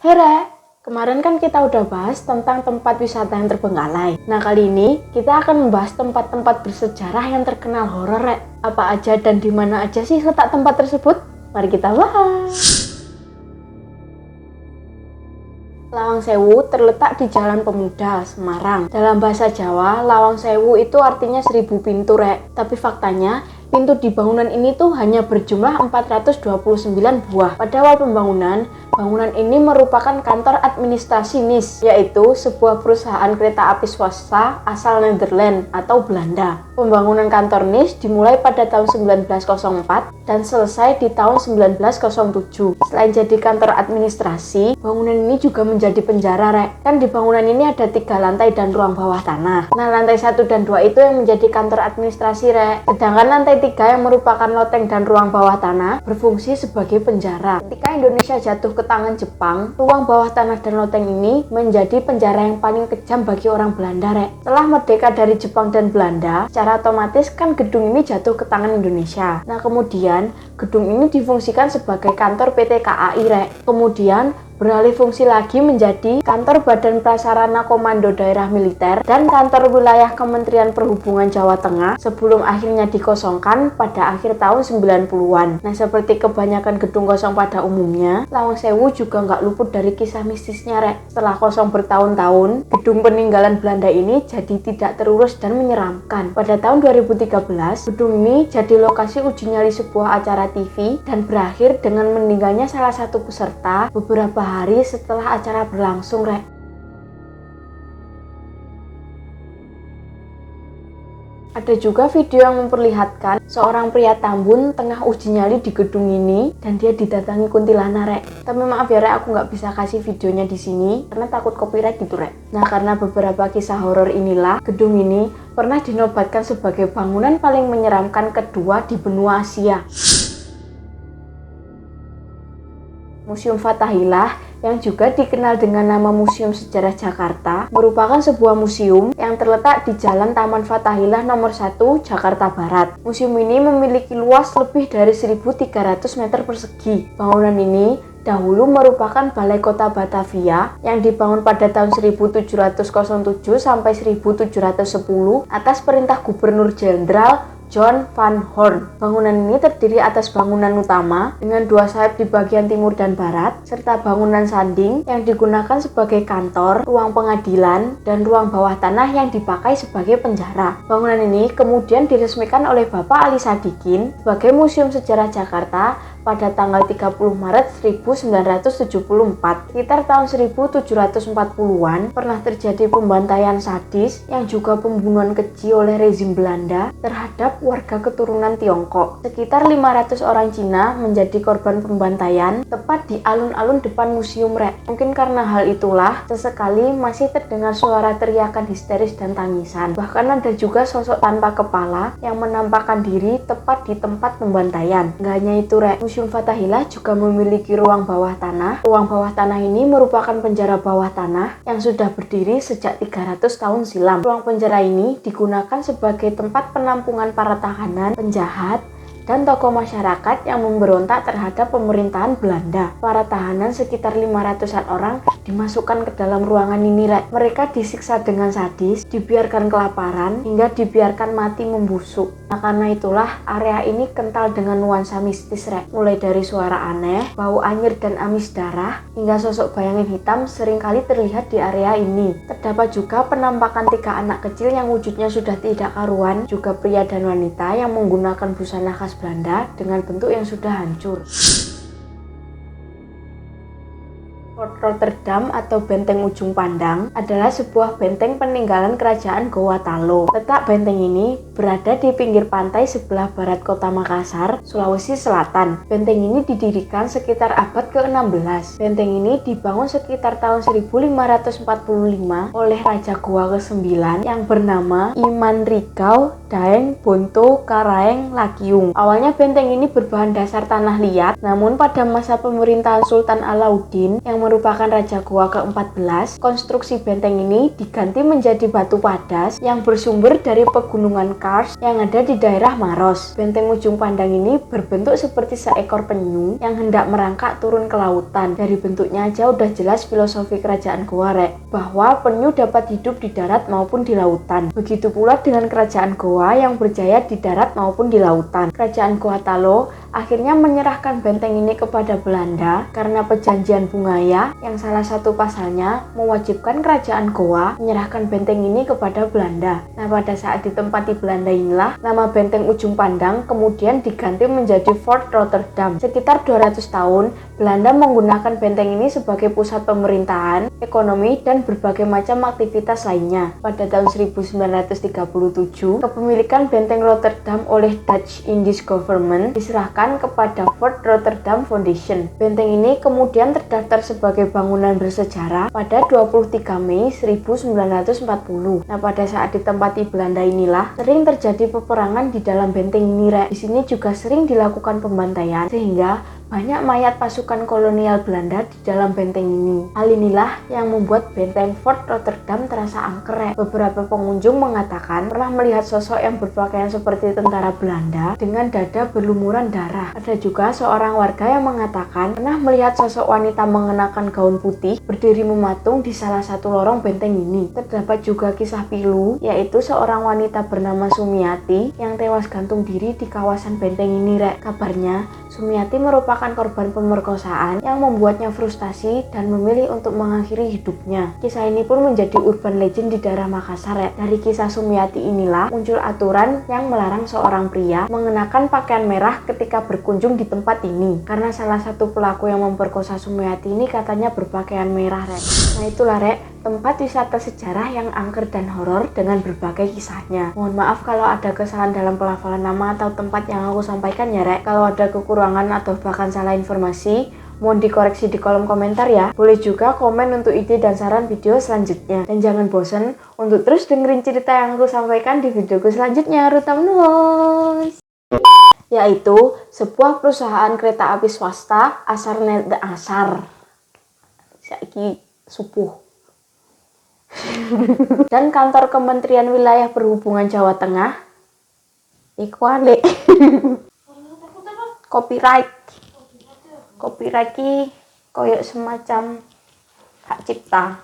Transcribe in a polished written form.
Hera, kemarin kan kita udah bahas tentang tempat wisata yang terbengkalai. Nah, kali ini kita akan membahas tempat-tempat bersejarah yang terkenal horor, Rek. Apa aja dan di mana aja sih letak tempat tersebut? Mari kita bahas. Lawang Sewu terletak di Jalan Pemuda, Semarang. Dalam bahasa Jawa, Lawang Sewu itu artinya 1000 pintu, Rek. Tapi faktanya, pintu di bangunan ini tuh hanya berjumlah 429 buah. Pada awal pembangunan, bangunan ini merupakan kantor administrasi NIS, yaitu sebuah perusahaan kereta api swasta asal Nederland atau Belanda. Pembangunan kantor NIS dimulai pada tahun 1904 dan selesai di tahun 1907. Selain jadi kantor administrasi, bangunan ini juga menjadi penjara, Rek. Kan di bangunan ini ada 3 lantai dan ruang bawah tanah. Nah, lantai 1 dan 2 itu yang menjadi kantor administrasi, Rek. Sedangkan lantai 3 yang merupakan loteng dan ruang bawah tanah berfungsi sebagai penjara. Ketika Indonesia jatuh ke tangan Jepang, ruang bawah tanah dan loteng ini menjadi penjara yang paling kejam bagi orang Belanda, Rek. Setelah merdeka dari Jepang dan Belanda, secara otomatis kan gedung ini jatuh ke tangan Indonesia. Nah, kemudian gedung ini difungsikan sebagai kantor PT KAI, Rek. Kemudian beralih fungsi lagi menjadi kantor Badan Prasarana Komando Daerah Militer dan kantor wilayah Kementerian Perhubungan Jawa Tengah sebelum akhirnya dikosongkan pada akhir tahun 90-an. Nah, seperti kebanyakan gedung kosong pada umumnya, Lawang Sewu juga nggak luput dari kisah mistisnya, Rek. Setelah kosong bertahun-tahun, gedung peninggalan Belanda ini jadi tidak terurus dan menyeramkan. Pada tahun 2013, gedung ini jadi lokasi uji nyali sebuah acara TV dan berakhir dengan meninggalnya salah satu peserta beberapa hari setelah acara berlangsung, Rek. Ada juga video yang memperlihatkan seorang pria Tambun tengah uji nyali di gedung ini dan dia didatangi kuntilanak, Rek. Tapi maaf ya, Rek, aku nggak bisa kasih videonya di sini karena takut copyright gitu, Rek. Nah, karena beberapa kisah horor inilah, gedung ini pernah dinobatkan sebagai bangunan paling menyeramkan kedua di benua Asia. Museum Fathahillah, yang juga dikenal dengan nama Museum Sejarah Jakarta, merupakan sebuah museum yang terletak di Jalan Taman Fathahillah nomor 1, Jakarta Barat. Museum ini memiliki luas lebih dari 1.300 meter persegi. Bangunan ini dahulu merupakan Balai Kota Batavia yang dibangun pada tahun 1707 sampai 1710 atas perintah Gubernur Jenderal John Van Horn. Bangunan ini terdiri atas bangunan utama dengan 2 sayap di bagian timur dan barat, serta bangunan sanding yang digunakan sebagai kantor, ruang pengadilan, dan ruang bawah tanah yang dipakai sebagai penjara. Bangunan ini kemudian diresmikan oleh Bapak Ali Sadikin sebagai Museum Sejarah Jakarta pada tanggal 30 Maret 1974. Sekitar tahun 1740-an pernah terjadi pembantaian sadis yang juga pembunuhan keji oleh rezim Belanda terhadap warga keturunan Tiongkok. Sekitar 500 orang Cina menjadi korban pembantaian tepat di alun-alun depan museum, Rek. Mungkin karena hal itulah sesekali masih terdengar suara teriakan histeris dan tangisan. Bahkan ada juga sosok tanpa kepala yang menampakkan diri tepat di tempat pembantaian. Nggak hanya itu, Rek, Museum Fathahillah juga memiliki ruang bawah tanah. Ruang bawah tanah ini merupakan penjara bawah tanah yang sudah berdiri sejak 300 tahun silam. Ruang penjara ini digunakan sebagai tempat penampungan para tahanan, penjahat, dan tokoh masyarakat yang memberontak terhadap pemerintahan Belanda. Para tahanan sekitar 500-an orang dimasukkan ke dalam ruangan ini, Rek. Mereka disiksa dengan sadis, dibiarkan kelaparan, hingga dibiarkan mati membusuk. Nah, karena itulah area ini kental dengan nuansa mistis, Rek. Mulai dari suara aneh, bau anyir dan amis darah, hingga sosok bayangan hitam seringkali terlihat di area ini. Terdapat juga penampakan 3 anak kecil yang wujudnya sudah tidak karuan, juga pria dan wanita yang menggunakan busana khas Belanda dengan bentuk yang sudah hancur. Fort Rotterdam atau Benteng Ujung Pandang adalah sebuah benteng peninggalan kerajaan Goa Talo. Letak benteng ini berada di pinggir pantai sebelah barat kota Makassar, Sulawesi Selatan. Benteng ini didirikan sekitar abad ke-16. Benteng ini dibangun sekitar tahun 1545 oleh Raja Goa ke-9 yang bernama Iman Rikau Daeng Bonto Karaeng Lakiung. Awalnya benteng ini berbahan dasar tanah liat, namun pada masa pemerintahan Sultan Alauddin yang yang merupakan Raja Goa ke-14, konstruksi benteng ini diganti menjadi batu padas yang bersumber dari pegunungan Kars yang ada di daerah Maros. Benteng ujung pandang ini berbentuk seperti seekor penyu yang hendak merangkak turun ke lautan. Dari bentuknya aja udah jelas filosofi kerajaan Goa, bahwa penyu dapat hidup di darat maupun di lautan. Begitu pula dengan kerajaan Goa yang berjaya di darat maupun di lautan. Kerajaan Goa Talo akhirnya menyerahkan benteng ini kepada Belanda karena perjanjian Bungaya yang salah satu pasalnya mewajibkan kerajaan Goa menyerahkan benteng ini kepada Belanda. Nah, pada saat ditempati Belanda inilah nama benteng ujung pandang kemudian diganti menjadi Fort Rotterdam. Sekitar 200 tahun Belanda menggunakan benteng ini sebagai pusat pemerintahan, ekonomi, dan berbagai macam aktivitas lainnya. Pada tahun 1937, kepemilikan benteng Rotterdam oleh Dutch Indies Government diserahkan kepada Fort Rotterdam Foundation. Benteng ini kemudian terdaftar sebagai bangunan bersejarah pada 23 Mei 1940. Nah, pada saat ditempati Belanda inilah sering terjadi peperangan di dalam benteng ini, Di sini juga sering dilakukan pembantaian sehingga banyak mayat pasukan kolonial Belanda di dalam benteng ini. Hal inilah yang membuat benteng Fort Rotterdam terasa angker. Beberapa pengunjung mengatakan pernah melihat sosok yang berpakaian seperti tentara Belanda dengan dada berlumuran darah. Ada juga seorang warga yang mengatakan pernah melihat sosok wanita mengenakan gaun putih berdiri mematung di salah satu lorong benteng ini. Terdapat juga kisah pilu, yaitu seorang wanita bernama Sumiati yang tewas gantung diri di kawasan benteng ini, Kabarnya, Sumiati merupakan korban pemerkosaan yang membuatnya frustasi dan memilih untuk mengakhiri hidupnya. Kisah ini pun menjadi urban legend di daerah Makassar. Dari kisah Sumiati inilah muncul aturan yang melarang seorang pria mengenakan pakaian merah ketika berkunjung di tempat ini, karena salah satu pelaku yang memperkosa Sumiati ini katanya berpakaian merah. Nah, itulah tempat wisata sejarah yang angker dan horor dengan berbagai kisahnya. Mohon maaf kalau ada kesalahan dalam pelafalan nama atau tempat yang aku sampaikan ya, Kalau ada kekurangan atau bahkan salah informasi, mohon dikoreksi di kolom komentar ya. Boleh juga komen untuk ide dan saran video selanjutnya. Dan jangan bosan untuk terus dengerin cerita yang aku sampaikan di videoku selanjutnya. Rutam nuwun. Yaitu sebuah perusahaan kereta api swasta asar net asar. Saiki subuh. Dan kantor Kementerian Wilayah Perhubungan Jawa Tengah iku alik copyright ki koyok semacam hak cipta.